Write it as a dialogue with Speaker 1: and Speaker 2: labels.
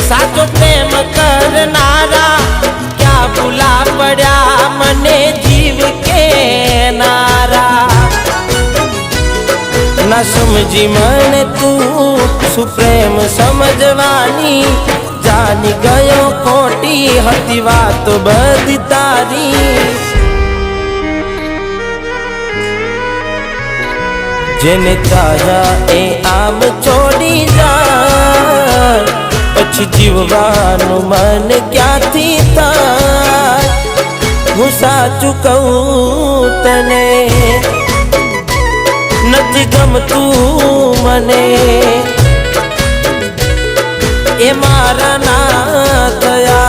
Speaker 1: साचो प्रेम करनारा क्या भूला पड़ा मने जीव के नारा। ना समझी मन तू सुप्रेम समझवानी जानी गयो खोटी हती बात बधी तारी। जेने चाहा ए आम छोड़ी जाय पछी जीववानुं मन क्यांथी थाय। हूँ साचुं कहूं तने नथी गमतुं मने ए मारा ना थया।